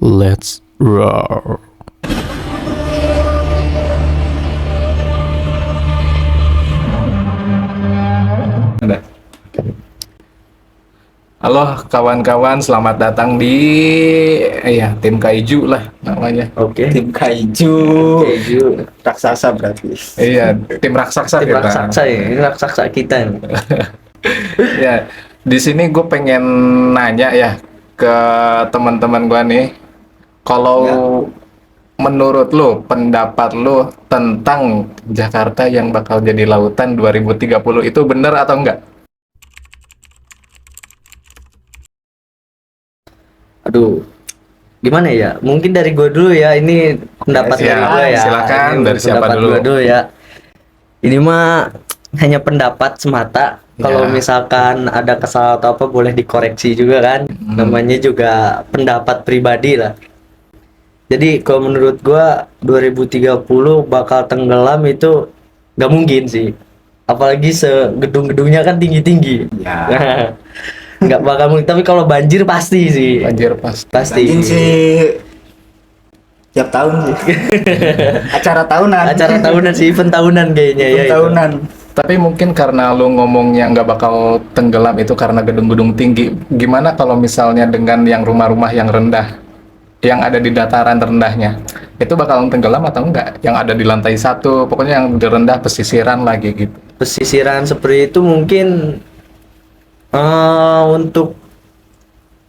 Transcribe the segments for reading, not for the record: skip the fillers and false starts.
Let's roar. Udah. Halo kawan-kawan, selamat datang di tim Kaiju lah namanya. Oke. Tim Kaiju. Keju. Raksasa berarti. Iya, tim raksasa Tim kita. raksasa ya, ini raksasa kita nih. Ya, di sini gue pengen nanya ya ke teman-teman gue nih, kalau menurut lu, pendapat lu tentang Jakarta yang bakal jadi lautan 2030 itu benar atau enggak? Aduh, gimana ya? Mungkin dari gue dulu ya. Ini pendapat Ya, dari gue ya. silakan. Ini Dari siapa pendapat dulu? gue dulu ya. Ini mah hanya pendapat semata. Kalau Ya. misalkan ada kesalahan atau apa boleh dikoreksi juga kan. Namanya juga pendapat pribadi lah. Jadi kalau menurut gue 2030 bakal tenggelam itu nggak mungkin sih. Apalagi gedung-gedungnya kan tinggi-tinggi. Ya. Nggak bakal mungkin. Tapi kalau banjir pasti sih. Banjir pasti. Pasti. Anjing sih tiap tahun sih. Acara tahunan. Acara tahunan sih, event tahunan kayaknya ya. Event itu. tahunan. Tapi mungkin karena lu ngomongnya nggak bakal tenggelam itu karena gedung-gedung tinggi. Gimana kalau misalnya dengan yang rumah-rumah yang rendah, yang ada di dataran rendahnya, itu bakal tenggelam atau enggak? Yang ada di lantai 1, pokoknya yang di rendah pesisiran lagi gitu. Pesisiran seperti itu mungkin untuk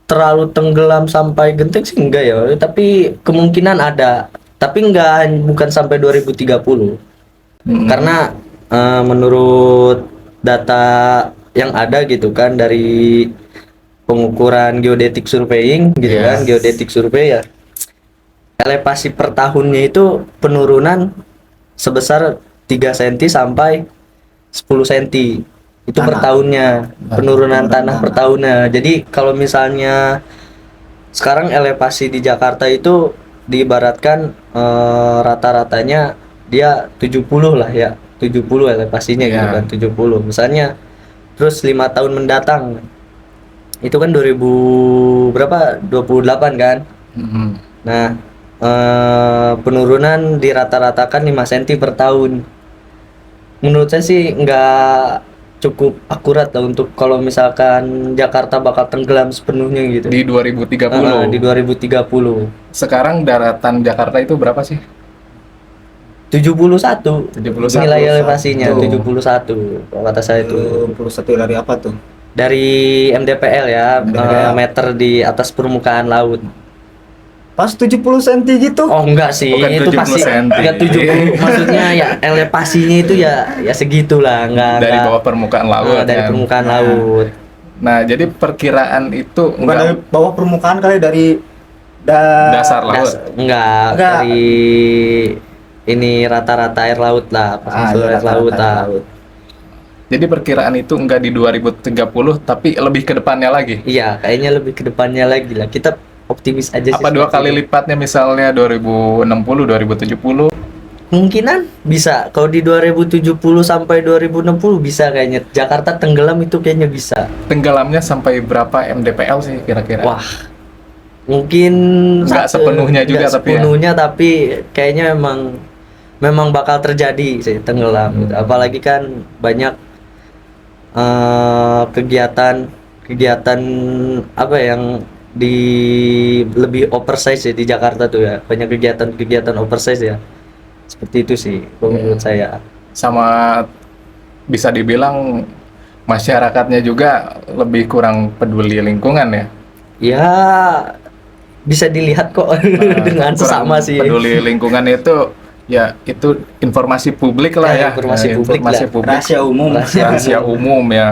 terlalu tenggelam sampai genting sih enggak ya, tapi kemungkinan ada. Tapi bukan sampai 2030. Karena menurut data yang ada gitu kan dari pengukuran geodetic surveying gitu Yes. kan, geodetic survey ya. Elevasi per tahunnya itu penurunan sebesar 3 cm sampai 10 cm. Itu per Tanah. tahunnya, penurunan penurunan tanah per tanah. tahunnya. Jadi kalau misalnya sekarang elevasi di Jakarta itu diibaratkan rata-ratanya dia 70 lah ya. 70 elevasinya gitu Iya. kan, 70. Misalnya terus 5 tahun mendatang itu kan 2000 berapa? 28 kan. Mhm. Nah, penurunan dirata-ratakan 5 cm per tahun. Menurut saya sih nggak cukup akurat lah untuk kalau misalkan Jakarta bakal tenggelam sepenuhnya gitu. Di 2030. Di 2030. Sekarang daratan Jakarta itu berapa sih? 71. 71. Nilai elevasinya Tuh. 71. Kalau kata saya itu 21 dari apa tuh? dari MDPL ya, MDPL. meter di atas permukaan laut. Pas 70 cm gitu. Oh enggak sih, Bukan itu 70 pasti senti. enggak 70. Maksudnya ya elevasinya itu ya segitulah, Dari enggak bawah permukaan laut. dari kan? permukaan laut. Nah, jadi perkiraan itu Bukan dari bawah permukaan kali, dari dasar laut. Enggak, Enggak. dari ini rata-rata air laut lah, pasang surut iya, air laut rata-rata lah. laut. Jadi perkiraan itu enggak di 2030 tapi lebih ke depannya lagi. Iya, kayaknya lebih ke depannya lagi lah. Kita optimis aja sih. Apa 2 seperti kali itu. lipatnya misalnya 2060, 2070? Kemungkinan bisa. Kalau di 2070 sampai 2060 bisa kayaknya. Jakarta tenggelam itu kayaknya bisa. Tenggelamnya sampai berapa MDPL sih kira-kira? Wah. Mungkin Nggak sepenuhnya juga nggak tapi ya. sepenuhnya, tapi kayaknya memang bakal terjadi sih tenggelam gitu. Apalagi kan banyak kegiatan apa yang lebih oversize ya di Jakarta tuh ya. Banyak kegiatan oversize ya. Seperti itu sih kalau menurut saya. Sama bisa dibilang masyarakatnya juga lebih kurang peduli lingkungan ya. Ya bisa dilihat kok dengan Kurang sesama sih. peduli lingkungan itu ya itu informasi publik lah ya. Informasi Ya, publik informasi lah. publik. Rahasia umum. Rahasia umum ya.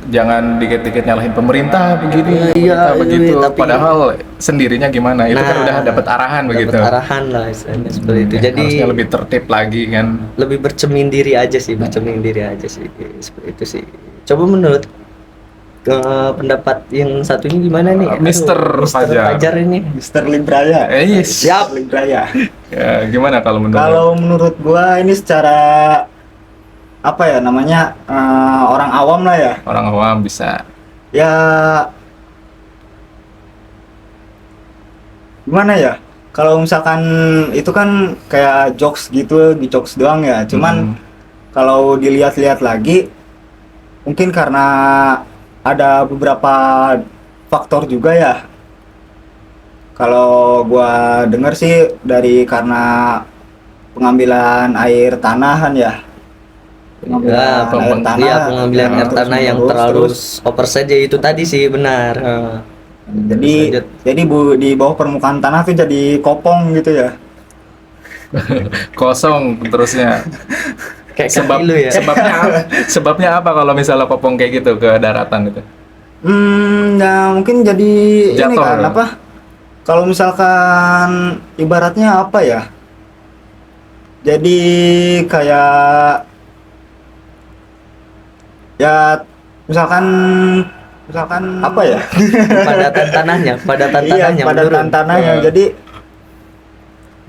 Jangan dikit-dikit nyalahin pemerintah begini, Iya, pemerintah begitu. tapi- Padahal sendirinya gimana? Itu kan Nah, udah dapat arahan Dapat begitu. arahan lah istilahnya seperti itu. Ya, Jadi harusnya lebih tertib lagi kan. lebih bercermin diri aja sih, seperti itu sih. Coba menurut pendapat yang satunya gimana nih? Aduh, Mister Fajar. Fajar ini. Mister Libraya. Siap. Libraya. Ya, gimana kalau menurut? Kalau menurut gua ini secara apa ya namanya, orang awam lah ya. Orang awam bisa. Ya gimana ya? Kalau misalkan itu kan kayak jokes gitu, di jokes doang ya. Cuman kalau dilihat-lihat lagi, mungkin karena ada beberapa faktor juga ya. Kalau gua denger sih dari karena pengambilan air tanahan ya. Ya, pengambilan ya, air tanah yang terus-menerus, terlalu terus. over saja itu tadi sih benar. Jadi Lanjut. di bawah permukaan tanah tuh jadi kopong gitu ya. Kosong terusnya. Kayak Sebab kaki lu ya. sebabnya apa kalau misalnya kopong kayak gitu ke daratan itu? Ya mungkin jadi ini Jatuh kan ya? apa? Kalau misalkan ibaratnya apa ya? Jadi kayak ya misalkan apa ya? Padatan tanahnya, padatan Iya, tanahnya padatan menurun. tanahnya.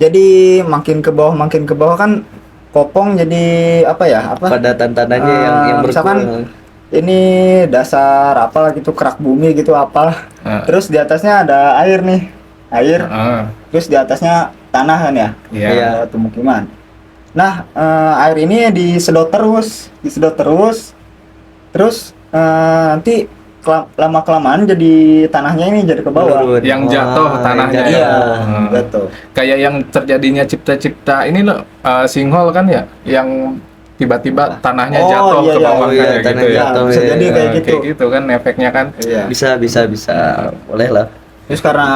Jadi makin ke bawah kan kopong jadi apa ya? Apa? Padatan tanahnya yang Misalkan berkurang. ini dasar apalah gitu, kerak bumi gitu apa. Terus di atasnya ada air nih. Air. Terus di atasnya tanah kan ya? Iya. Iya. Pemukiman. Nah, air ini disedot terus. Terus nanti lama kelamaan jadi tanahnya ini jadi ke bawah. Menurun. Yang jatuh Wah, tanahnya yang ya. Iya, Hmm. betul. Kayak yang terjadinya cipta-cipta ini loh, sinkhole kan ya, yang tiba-tiba tanahnya Oh, jatuh iya, ke iya, bawah oh iya, kayak tanah gitu ya. jatuh, bisa iya, jadi iya. kayak gitu. Kayak gitu kan efeknya kan. Iya. Bisa. Boleh lah. Terus karena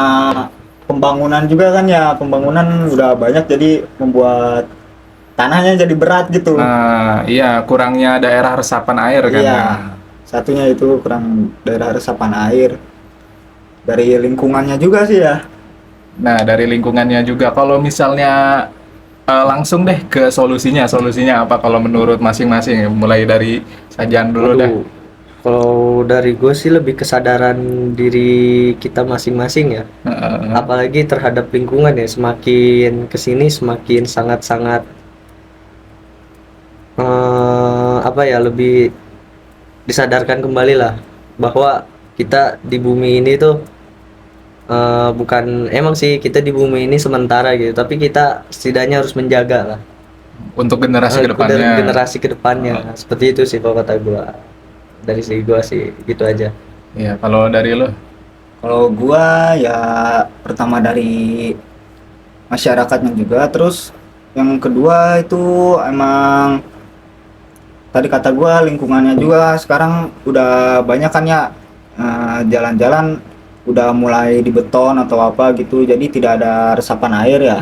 pembangunan juga kan ya, pembangunan udah banyak jadi membuat tanahnya jadi berat gitu. Nah, iya kurangnya daerah resapan air kan Iya. ya. Satunya itu kurang daerah resapan air. Dari lingkungannya juga sih ya. Nah, dari lingkungannya juga. Kalau misalnya langsung deh ke solusinya apa kalau menurut masing-masing? Mulai dari Sajan dulu deh. Waduh, kalau dari gue sih lebih kesadaran diri kita masing-masing ya. Apalagi terhadap lingkungan ya. Semakin kesini semakin sangat-sangat apa ya, lebih disadarkan kembali lah bahwa kita di bumi ini tuh bukan, emang sih kita di bumi ini sementara gitu, tapi kita setidaknya harus menjaga lah Untuk generasi kedepannya. generasi kedepannya. Seperti itu sih kalau kata gua. Dari segi gua sih gitu aja. Iya, kalau dari lo? Kalau gua ya pertama dari masyarakatnya juga, terus yang kedua itu emang tadi kata gua lingkungannya juga sekarang udah banyak kan ya, jalan-jalan udah mulai dibeton atau apa gitu, jadi tidak ada resapan air ya.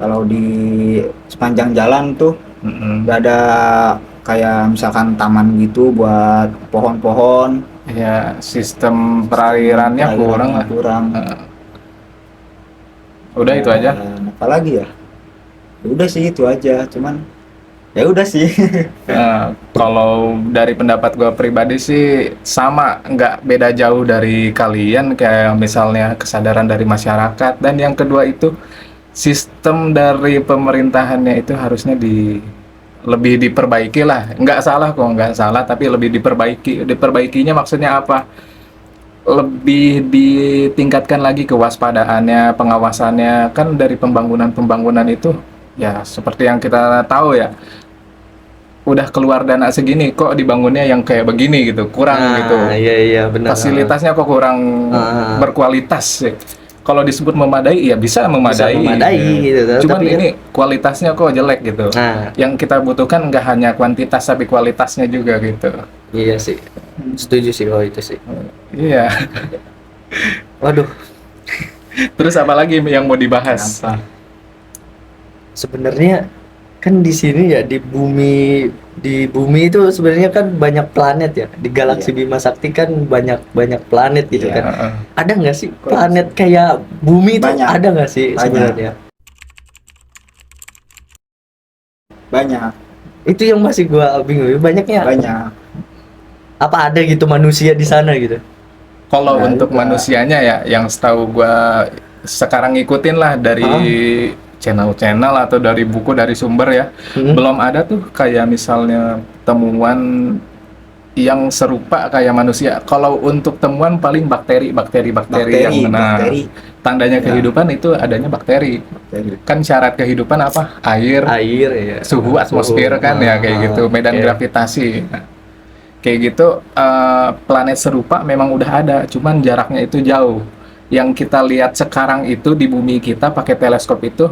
Kalau di sepanjang jalan tuh nggak ada kayak misalkan taman gitu buat pohon-pohon. Ya, sistem perairannya kurang lah. Udah itu aja. Apa lagi ya? Ya udah sih itu aja, cuman ya udah sih. Nah, kalau dari pendapat gue pribadi sih sama, nggak beda jauh dari kalian, kayak misalnya kesadaran dari masyarakat, dan yang kedua itu sistem dari pemerintahannya itu harusnya lebih diperbaiki lah. Nggak salah, tapi lebih diperbaiki. Diperbaikinya maksudnya apa? Lebih ditingkatkan lagi kewaspadaannya, pengawasannya. Kan dari pembangunan itu ya seperti yang kita tahu ya, udah keluar dana segini kok dibangunnya yang kayak begini gitu, kurang gitu. Iya benar. Fasilitasnya kok kurang berkualitas sih. Kalau disebut memadai ya bisa memadai, gitu. Cuman Tapi ini kualitasnya kok jelek gitu. Yang kita butuhkan nggak hanya kuantitas tapi kualitasnya juga gitu. Iya sih, setuju sih kalau itu sih. Iya. Waduh, Terus apa lagi yang mau dibahas? sebenarnya kan di sini ya, di bumi itu sebenarnya kan banyak planet ya. Di galaksi Bima Sakti kan banyak planet gitu kan. Ada nggak sih planet kayak bumi itu? Banyak. Ada nggak sih sebenarnya? Banyak. Itu yang masih gua bingung. Banyaknya Banyak. apa ada gitu manusia di sana gitu? Kalau Nah, untuk juga. manusianya ya, yang setahu gua sekarang ngikutin lah dari channel-channel atau dari buku, dari sumber ya, belum ada tuh kayak misalnya temuan yang serupa kayak manusia. Kalau untuk temuan paling bakteri yang benar. bakteri. Tandanya Ya. kehidupan itu adanya bakteri. Kan syarat kehidupan apa? Air, Air ya. suhu atmosfer kan ya kayak gitu, medan oke. gravitasi. Nah, kayak gitu planet serupa memang udah ada, cuman jaraknya itu jauh. Yang kita lihat sekarang itu di bumi kita pakai teleskop itu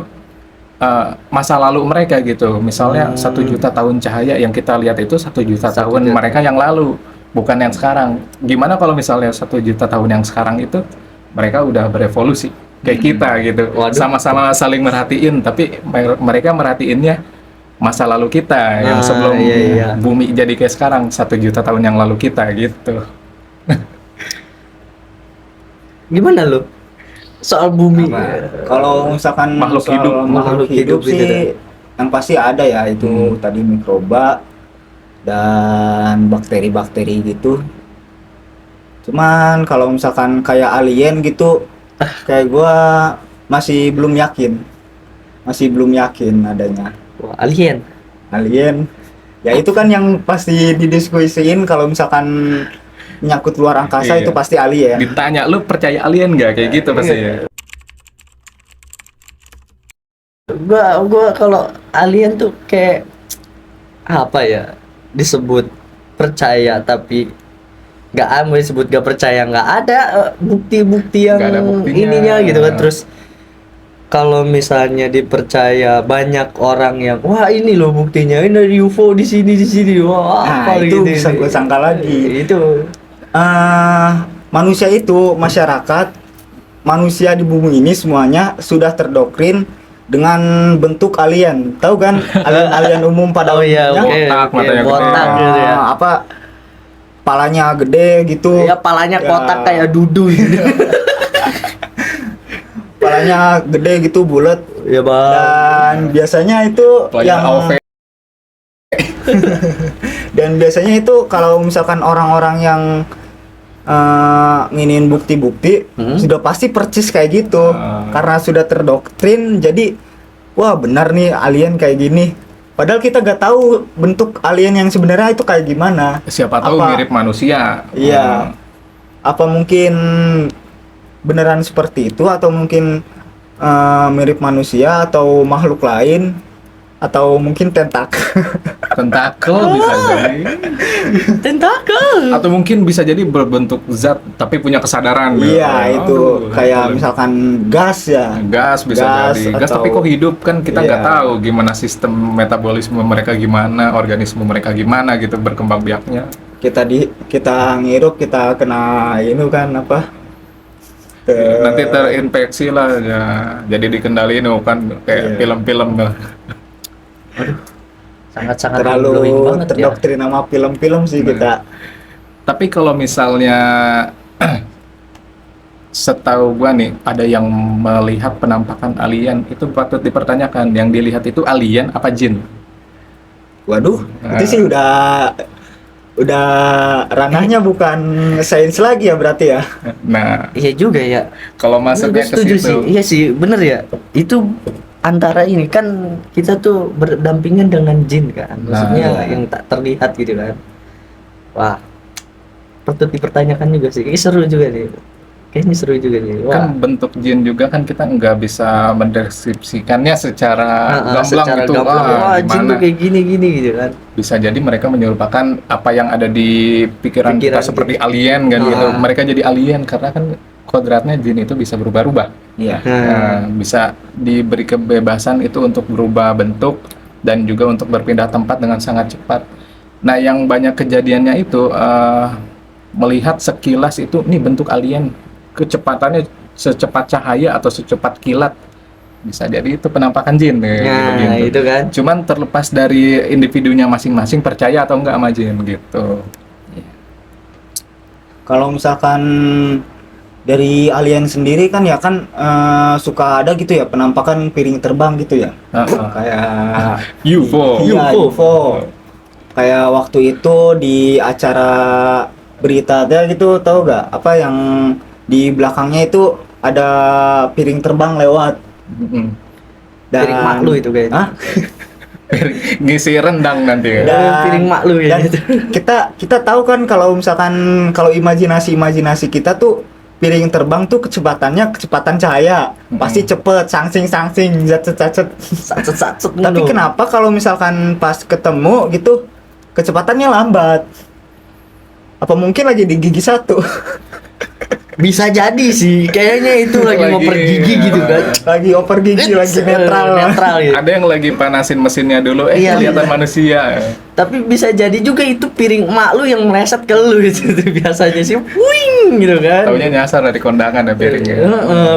masa lalu mereka gitu. Misalnya 1 juta tahun cahaya yang kita lihat itu 1 juta 1 tahun juta. mereka yang lalu, bukan yang sekarang. Gimana kalau misalnya 1 juta tahun yang sekarang itu mereka udah berevolusi kayak kita gitu, Waduh. sama-sama saling merhatiin, tapi mereka merhatiinnya masa lalu kita yang Ah, sebelum iya. bumi jadi kayak sekarang 1 juta tahun yang lalu kita gitu. Gimana lo? Soal bumi. Kalau misalkan Makhluk soal hidup. makhluk hidup gitu sih yang pasti ada ya, itu tadi mikroba dan bakteri-bakteri gitu. Cuman kalau misalkan kayak alien gitu, kayak gua masih belum yakin adanya Wah, alien. alien. Ya itu kan yang pasti didiskusiin kalau misalkan menyangkut luar angkasa, Iya. itu pasti alien. Ditanya lu percaya alien nggak kayak gitu pasti ya. Gua kalau alien tuh kayak apa ya, disebut percaya tapi nggak mau disebut gak percaya, nggak ada bukti-bukti yang Nggak ada buktinya. ininya gitu kan. Terus kalau misalnya dipercaya banyak orang yang wah ini loh buktinya, ini ada UFO di sini wah Nah, apa itu gitu, bisa gue sangka lagi. itu Manusia itu, masyarakat, manusia di bumi ini semuanya sudah terdoktrin dengan bentuk alien. Tahu kan alien umum pada oh iya, umumnya? oke, matanya gede. botak gitu ya. Apa palanya gede gitu. Ya palanya Ya. kotak kayak dudu gitu. Palanya gede gitu, bulat. Ya bang. Dan biasanya itu Pelayan AOV. dan biasanya itu kalau misalkan orang-orang yang nginin bukti-bukti sudah pasti percis kayak gitu, karena sudah terdoktrin. Jadi wah benar nih alien kayak gini, padahal kita gak tahu bentuk alien yang sebenarnya itu kayak gimana. Siapa tahu Apa- mirip manusia. Iya. Apa mungkin beneran seperti itu, atau mungkin mirip manusia atau makhluk lain, atau mungkin Tentakel bisa jadi. Tentakel. Atau mungkin bisa jadi berbentuk zat tapi punya kesadaran. Iya, itu Aduh, kayak misalkan gas ya. gas bisa Gas jadi gas, atau- tapi kok hidup kan kita nggak Iya. tahu gimana sistem metabolisme mereka, gimana organisme mereka gimana gitu berkembang biaknya. Kita ngirup, kita kena ini kan apa? Nanti terinfeksi lah ya, jadi dikendaliin kan Iya. kayak film-film. Sangat-sangat terlalu blowing banget ya. terdoktrin sama film-film sih kita. Tapi kalau misalnya setahu gua nih ada yang melihat penampakan alien, itu patut dipertanyakan, yang dilihat itu alien apa jin? Waduh, itu sih udah ranahnya bukan sains lagi ya berarti ya. Nah, Iya juga ya. kalau Gue masuknya ke setuju situ, sih. Iya sih, bener ya. Itu antara ini kan kita tuh berdampingan dengan jin kan. Maksudnya Nah, iya. yang tak terlihat gitu kan. Wah, patut dipertanyakan juga sih. Kayaknya seru juga nih. Kayaknya seru juga nih. Wah, kan bentuk jin juga kan kita nggak bisa mendeskripsikannya secara gamblang secara gitu. gamblang. Wah, jin Gimana? tuh kayak gini gitu kan. Bisa jadi mereka menyerupakan apa yang ada di pikiran Pikiran kita seperti alien kan gitu. Mereka jadi alien karena kan kodratnya jin itu bisa berubah-ubah. Iya. Nah, bisa diberi kebebasan itu untuk berubah bentuk dan juga untuk berpindah tempat dengan sangat cepat. Nah, yang banyak kejadiannya itu melihat sekilas itu nih bentuk alien, kecepatannya secepat cahaya atau secepat kilat. Bisa jadi itu penampakan jin kayak Nah, gitu. itu kan. Cuman terlepas dari individunya masing-masing percaya atau enggak sama jin gitu. Kalau misalkan dari alien sendiri kan ya kan suka ada gitu ya penampakan piring terbang gitu ya. Kayak UFO. Iya, UFO. UFO. Kayak waktu itu di acara berita ada gitu, tahu gak apa yang di belakangnya itu ada piring terbang lewat. Mm-mm. Dan Piring mak lu itu kayaknya. Hah? Ngisi rendang nanti ya. Piring mak lu ya dan gitu. kita tahu kan kalau misalkan kalau imajinasi kita tuh piring terbang tuh kecepatan cahaya pasti cepet sangsing zacet Sacet-sacet tapi ngono. kenapa kalau misalkan pas ketemu gitu kecepatannya lambat, apa mungkin lagi di gigi satu? Bisa jadi sih, kayaknya itu lagi Lagi, ngoper gigi gitu kan. Lagi oper gigi lagi netral. Netral gitu. Ada yang lagi panasin mesinnya dulu, Iya, kelihatan iya. manusia. Tapi bisa jadi juga itu piring emak lu yang meleset ke lu gitu. Biasanya sih wing gitu kan. Taunya nyasar dari kondangan ya piringnya.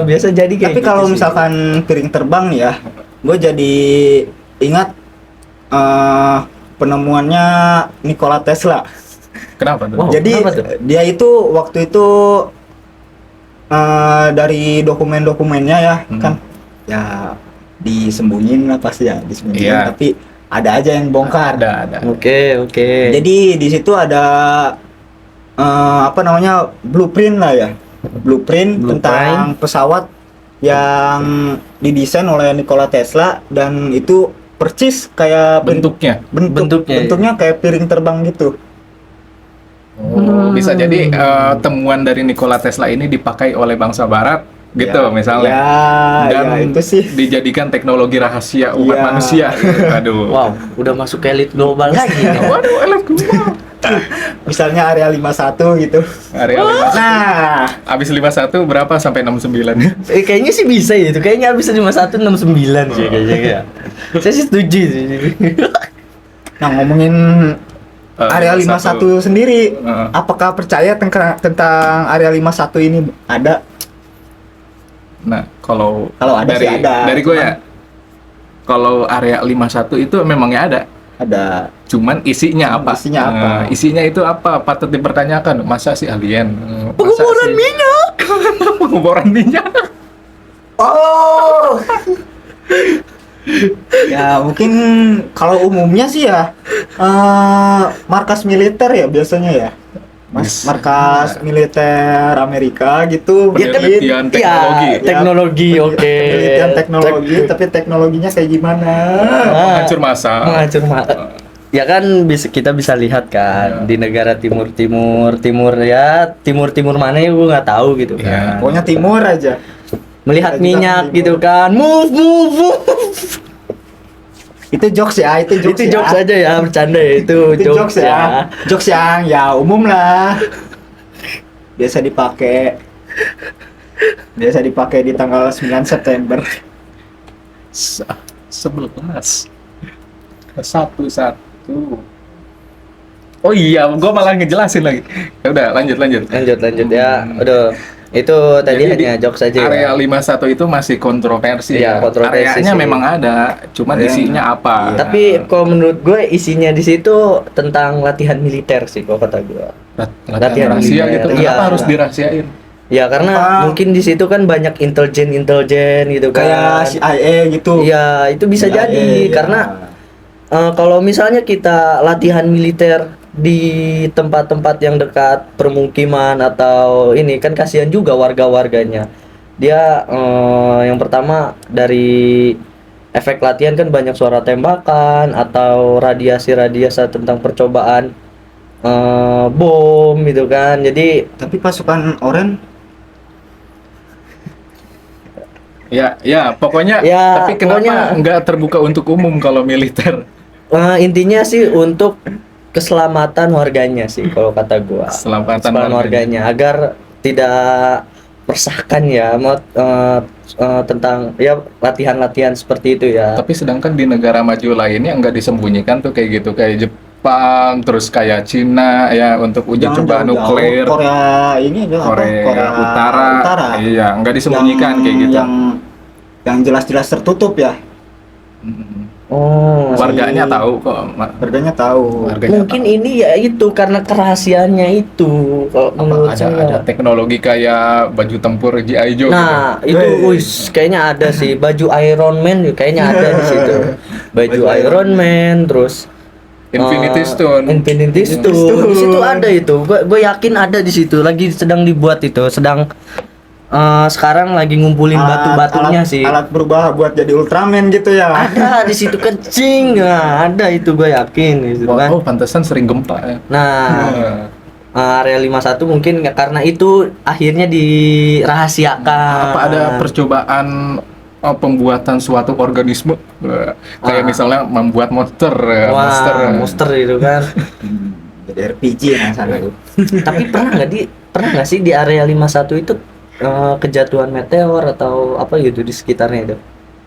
Biasa jadi kayak Tapi gitu kalau sih. misalkan piring terbang ya, gue jadi ingat penemuannya Nikola Tesla. Kenapa tuh? Wow. Jadi kenapa tuh? dia itu waktu itu dari dokumen-dokumennya ya kan ya disembunyiin lah pasti ya disembunyiin Iya. tapi ada aja yang bongkar. Ada. Oke. Jadi di situ ada apa namanya blueprint lah ya blueprint tentang pesawat yang didesain oleh Nikola Tesla dan itu persis kayak Bentuknya. bentuknya kayak piring terbang gitu. Oh, bisa jadi temuan dari Nikola Tesla ini dipakai oleh bangsa Barat, gitu Ya, misalnya. Dan ya itu sih. dijadikan teknologi rahasia umat Ya. manusia. Gitu. Aduh. Wow, udah masuk ke elit global lagi nih. Waduh, elit global. Misalnya area 51 gitu. Area 51. Nah, Abis 51 berapa sampai 69? Kayaknya sih bisa ya itu. Kayaknya habis 5169 sih kayaknya ya. Saya sih setuju sih. nah ngomongin area 51 sendiri, apakah percaya tentang area 51 ini ada? Nah, kalau Kalau ada dari sih ada, dari gue ya, kalau area 51 itu memangnya ada. Ada. Cuman isinya apa? Isinya apa? Isinya itu apa? Patut dipertanyakan. Masa sih alien? Masa Penguburan sih- minyak. Penguburan minyak. Oh. Ya mungkin kalau umumnya sih ya markas militer ya biasanya ya. Yes. Markas militer Amerika gitu. Penelitian teknologi. Ya, teknologi oke. Penelitian teknologi, tapi teknologinya kayak gimana? Penghancur massa. Menghancur ya kan kita bisa lihat kan di negara timur ya timur mana ya gue nggak tahu gitu Iya. kan. Pokoknya timur aja. Melihat Kita juga minyak timur. gitu kan, move. Itu jokes ya, itu jokes Itu ya. jokes aja ya, bercanda ya, itu Jokes ya. Jokes yang ya umum lah. Biasa dipakai di tanggal 9 September. 11 11. Oh iya, gua malah ngejelasin lagi. Ya udah, lanjut. Lanjut ya. Udah itu tadi Jadi hanya jokes aja area ya. 51 itu masih kontroversi Iya, ya. kontroversi Areanya sih. memang ada, cuman Iya. isinya apa? Tapi kalau menurut gue isinya di situ tentang latihan militer sih kalau kata gue. latihan latihan rahasia militer. gitu. Iya. Kenapa harus dirahasiain? Ya karena Apa? mungkin di situ kan banyak intelijen gitu kan. Kayak CIA gitu. Iya, itu bisa CIA, jadi ya. karena kalau misalnya kita latihan militer di tempat-tempat yang dekat permukiman atau ini kan kasihan juga warga-warganya. Dia yang pertama dari efek latihan kan banyak suara tembakan atau radiasi-radiasi tentang percobaan bom gitu kan. Jadi Tapi pasukan Oren Ya, pokoknya. Ya, Tapi kenapa pokoknya- nggak terbuka untuk umum kalau militer? intinya sih untuk keselamatan warganya sih kalau kata gua. Keselamatan warganya agar tidak meresahkan ya tentang ya latihan-latihan seperti itu ya. Tapi sedangkan di negara maju lainnya nggak disembunyikan tuh kayak gitu, kayak Jepang, terus kayak Cina ya untuk uji jangan coba jauh-jauh. nuklir. Korea ini aja apa? Korea Utara. Iya, nggak disembunyikan kayak gitu. Yang jelas-jelas tertutup ya. Oh. Warganya tahu kok. Warganya tahu. Warganya Mungkin ini ya itu karena kerahasiaannya itu kalau tahu. menurut Ada saya. teknologi kayak baju tempur G.I. Joe Nah, itu wis kayaknya ada sih baju Iron Man kayaknya ada di situ. Baju Iron Man terus Infinity Stone. Infinity Stone. Di situ ada itu. Gue yakin ada di situ. Lagi sedang dibuat itu, sedang sekarang lagi ngumpulin batu-batunya sih. Alat berubah buat jadi Ultraman gitu ya. Ada di situ kencing, nah, ada itu gue yakin gitu kan. Oh, pantesan sering gempa ya. Nah, area 51 mungkin nggak, karena itu akhirnya dirahasiakan. Apa ada percobaan pembuatan suatu organisme kayak misalnya membuat monster, Wah, monster itu kan. Jadi RPG yang sana tuh. Tapi pernah nggak sih di area 51 itu kejatuhan meteor atau apa gitu di sekitarnya itu?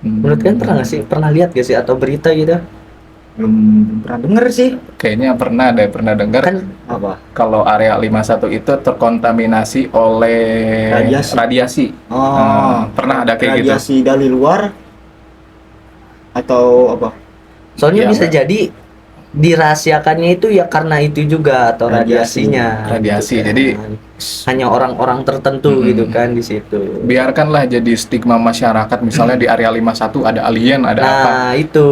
Menurut kalian pernah nggak sih? Pernah lihat gak sih atau berita gitu? Belum pernah denger sih. Kayaknya pernah dengar Kan Apa? kalau area 51 itu terkontaminasi oleh radiasi. Pernah ada kayak gitu. Radiasi dari luar atau apa? soalnya Iya, bisa Mbak. jadi dirahasiakannya itu ya karena itu juga atau radiasinya. Radiasi. gitu kan. Jadi hanya orang-orang tertentu gitu kan di situ. biarkanlah jadi stigma masyarakat, misalnya di area 51 ada alien, ada apa. Nah, itu.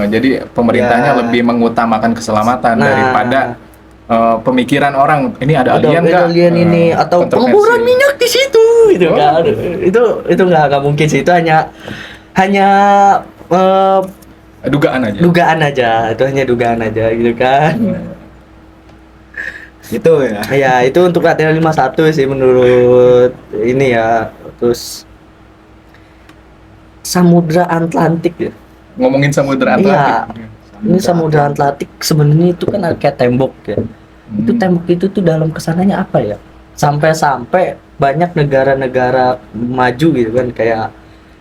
Jadi pemerintahnya Ya. lebih mengutamakan keselamatan Nah. daripada pemikiran orang ini ada alien Ada nggak? alien ini atau Kontroversi. pengeboran minyak di situ gitu kan. Itu nggak mungkin sih, itu hanya eh, Dugaan aja. dugaan aja, itu hanya dugaan aja gitu kan. Gitu ya. Ya, itu untuk area 51 sih menurut ini ya. Terus Samudra Atlantik ya. Ngomongin samudra Atlantik. Iya. Ini Samudra Atlantik sebenarnya itu kan kayak tembok ya. Itu tembok itu tuh dalam kesananya apa ya? Sampai banyak negara-negara maju gitu kan, kayak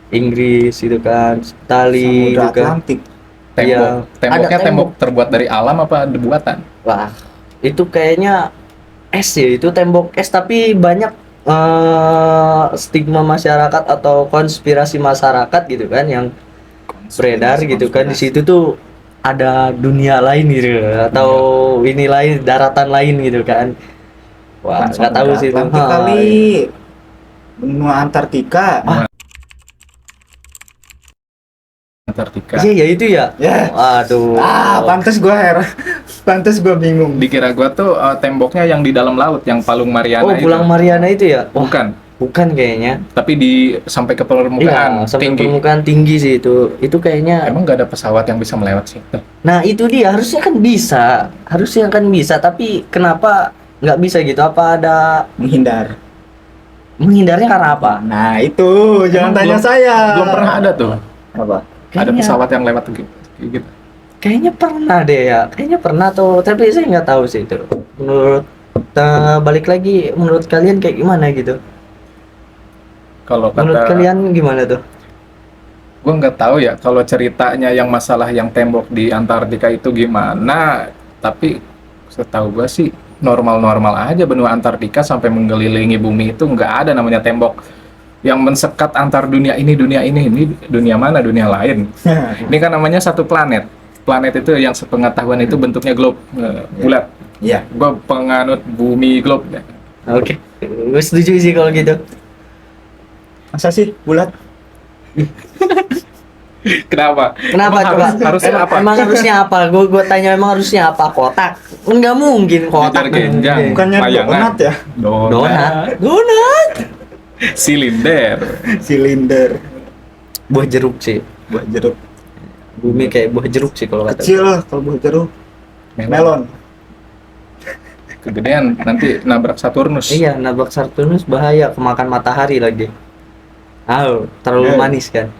Inggris gitu kan, Itali Samudra gitu kan. Atlantik. Tembok. Iya. Temboknya Ada tembok terbuat dari alam apa buatan? Wah, itu kayaknya es ya, itu tembok es, tapi banyak stigma masyarakat atau konspirasi masyarakat gitu kan yang beredar gitu kan, di situ tuh ada dunia lain gitu atau ini lain, daratan lain gitu kan. Wah, nggak tahu sih itu. Atlantik kali benua Antartika. Antartika. Iya ya itu ya. Ya. Waduh. Pantes gua heran. Pantes gua bingung. Dikira gua tuh temboknya yang di dalam laut, yang Palung Mariana Oh, itu. Pulau Mariana itu ya? Wah, Bukan, kayaknya. tapi sampai ke Iya, permukaan sampai tinggi. permukaan tinggi sih itu. Itu kayaknya. Emang nggak ada pesawat yang bisa melewat situ? Nah, itu dia, harusnya kan bisa, tapi kenapa nggak bisa gitu? Apa ada menghindarnya karena apa? Nah, itu jangan Emang tanya belum- saya. Belum pernah ada tuh. Apa? Ada pesawat yang lewat kayak gitu. Kayaknya pernah deh ya, kayaknya pernah tuh, tapi saya nggak tahu sih itu. Balik lagi, menurut kalian kayak gimana gitu? Kalau Menurut kata kalian gimana tuh? gue nggak tahu ya kalau ceritanya yang masalah yang tembok di Antartika itu gimana, tapi setahu gue sih normal-normal aja benua Antartika sampai mengelilingi bumi itu nggak ada namanya tembok yang mensekat antar dunia ini dunia mana, dunia lain. Ini kan namanya satu planet itu yang sepengetahuan itu bentuknya globe, bulat. Iya. Gue penganut bumi globe. Oke, gue setuju sih kalau gitu. Masa sih bulat? Kenapa? Kenapa Emang coba? harusnya apa? Emang harusnya apa? Gue tanya emang harusnya apa? Kotak? Nggak mungkin kotak. Jujur, genjang. Bukannya Bayangan. donat ya? Donat. Silinder. Silinder. Buah jeruk sih. Buah jeruk. Bumi kayak buah jeruk sih kalau kata. Kecil lah kalau buah jeruk. Melon. Kegedean nanti nabrak Saturnus. Iya, nabrak Saturnus bahaya, kemakan matahari lagi. Terlalu manis kan.